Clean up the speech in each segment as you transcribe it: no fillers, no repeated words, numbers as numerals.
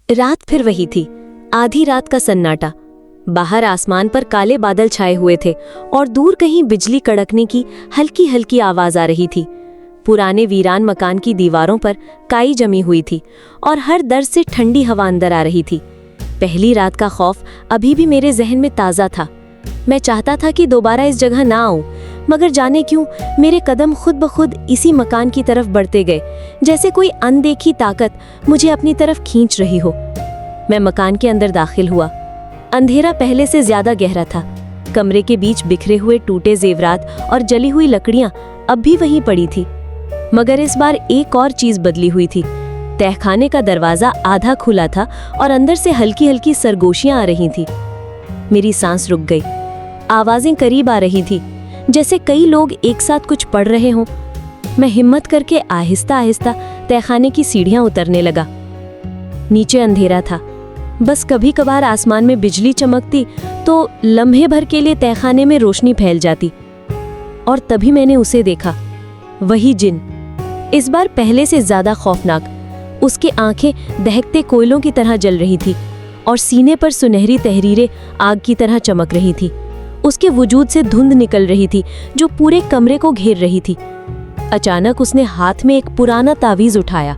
रात फिर वही थी, आधी रात का सन्नाटा। बाहर आसमान पर काले बादल छाए हुए थे और दूर कहीं बिजली कड़कने की हल्की हल्की आवाज आ रही थी। पुराने वीरान मकान की दीवारों पर काई जमी हुई थी और हर दर से ठंडी हवा अंदर आ रही थी। पहली रात का खौफ अभी भी मेरे जहन में ताज़ा था। मैं चाहता था कि दोबारा इस जगह ना आऊं, मगर जाने क्यों मेरे कदम खुद ब खुद इसी मकान की तरफ बढ़ते गए, जैसे कोई अनदेखी ताकत मुझे अपनी तरफ खींच रही हो। मैं मकान के अंदर दाखिल हुआ। अंधेरा पहले से ज्यादा गहरा था। कमरे के बीच बिखरे हुए टूटे जेवरात और जली हुई लकड़ियां अब भी वहीं पड़ी थी, मगर इस बार एक और चीज बदली हुई थी। तहखाने का दरवाजा आधा खुला था और अंदर से हल्की हल्की सरगोशियां आ रही थी। मेरी सांस रुक गई। आवाजें करीब आ रही थी, जैसे कई लोग एक साथ कुछ पढ़ रहे हों। मैं हिम्मत करके आहिस्ता आहिस्ता तहखाने की सीढ़ियां उतरने लगा। नीचे अंधेरा था, बस कभी कभार आसमान में बिजली चमकती तो लम्हे भर के लिए तहखाने में रोशनी फैल जाती। और तभी मैंने उसे देखा, वही जिन, इस बार पहले से ज्यादा खौफनाक। उसकी आंखें दहकते कोयलों की तरह जल रही थी और सीने पर सुनहरी तहरीरें आग की तरह चमक रही थी। उसके वजूद से धुंध निकल रही थी जो पूरे कमरे को घेर रही थी। अचानक उसने हाथ में एक पुराना तावीज उठाया।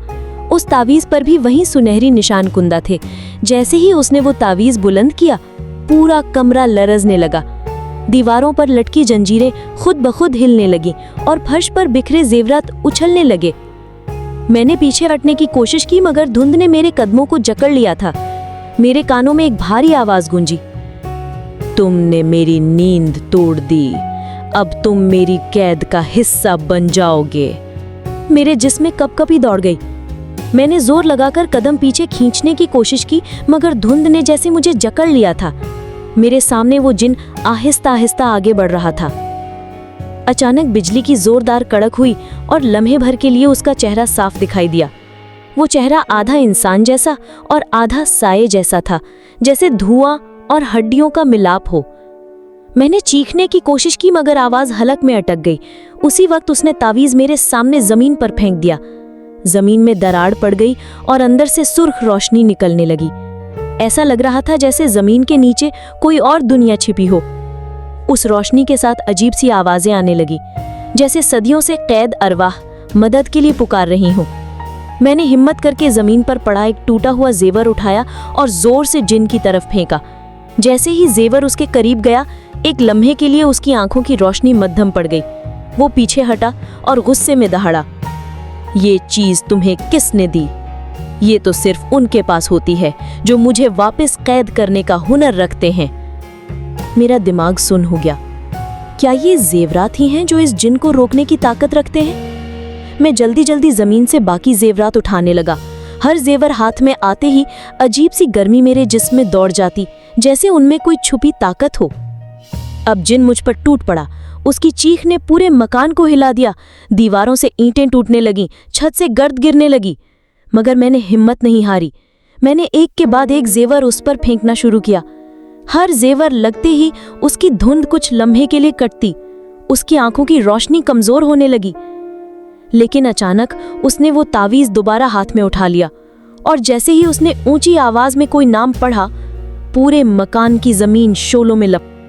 उस तावीज पर भी वही सुनहरी निशान कुंदा थे। जैसे ही उसने वो तावीज बुलंद किया, पूरा कमरा लरजने लगा। दीवारों पर लटकी जंजीरें खुद ब खुद हिलने लगी और फर्श पर बिखरे जेवरात उछलने लगे। मैंने पीछे हटने की कोशिश की, मगर धुंध ने मेरे कदमों को जकड़ लिया था। मेरे कानों में एक भारी आवाज गूंजी, तुमने मेरी नींद तोड़ दी, अब तुम मेरी कैद का हिस्सा बन जाओगे। मेरे जिस्म में कपकपी दौड़ गई। मैंने जोर लगाकर कदम पीछे खींचने की कोशिश की, मगर धुंध ने जैसे मुझे जकड़ लिया था। मेरे सामने वो जिन आहिस्ता आहिस्ता आगे बढ़ रहा था। अचानक बिजली की जोरदार कड़क हुई और लम्हे भर के लिए उसका चेहरा साफ दिखाई दिया। वो चेहरा आधा इंसान जैसा और आधा साये जैसा था, जैसे धुआं और हड्डियों का मिलाप हो। मैंने चीखने की कोशिश की, मगर आवाज हलक में अटक गई। उसी वक्त उसने तावीज मेरे सामने जमीन पर फेंक दिया। जमीन में दरार पड़ गई और अंदर से सुर्ख रोशनी निकलने लगी। ऐसा लग रहा था जैसे जमीन के नीचे कोई और दुनिया छिपी हो। उस रोशनी के साथ अजीब सी आवाजें आने लगी, जैसे सदियों से कैद अरवाह मदद के लिए पुकार रही हों। मैंने हिम्मत करके जमीन पर पड़ा एक टूटा हुआ जेवर उठाया और जोर से जिन की तरफ फेंका। जैसे ही जेवर उसके करीब गया, एक लम्हे के लिए उसकी आंखों की रोशनी मद्धम पड़ गई। वो पीछे हटा और गुस्से में दहाड़ा, ये चीज तुम्हें किसने दी? ये तो सिर्फ उनके पास होती है जो मुझे वापस कैद करने का हुनर रखते हैं। मेरा दिमाग सुन्न हो गया। क्या ये जेवरात ही हैं जो इस जिन को रोकने की ताकत रखते हैं? मैं जल्दी जल्दी जमीन से बाकी जेवरात उठाने लगा। हर जेवर हाथ में आते ही अजीब सी गर्मी मेरे जिस्म में दौड़ जाती, जैसे उनमें कोई छुपी ताकत हो। अब जिन मुझ पर टूट पड़ा। उसकी चीख ने पूरे मकान को हिला दिया। दीवारों से ईंटें टूटने लगीं, छत से गर्द गिरने लगी, मगर मैंने हिम्मत नहीं हारी। मैंने एक के बाद एक जेवर उस पर फेंकना शुरू किया। हर जेवर लगते ही उसकी धुंध कुछ लम्हे के लिए कटती। उसकी आंखों की रोशनी कमजोर होने लगी। लेकिन अचानक उसने वो तावीज दोबारा हाथ में उठा लिया और जैसे ही उसने ऊंची आवाज में कोई नाम पढ़ा, पूरे मकान की जमीन शोलों में लपट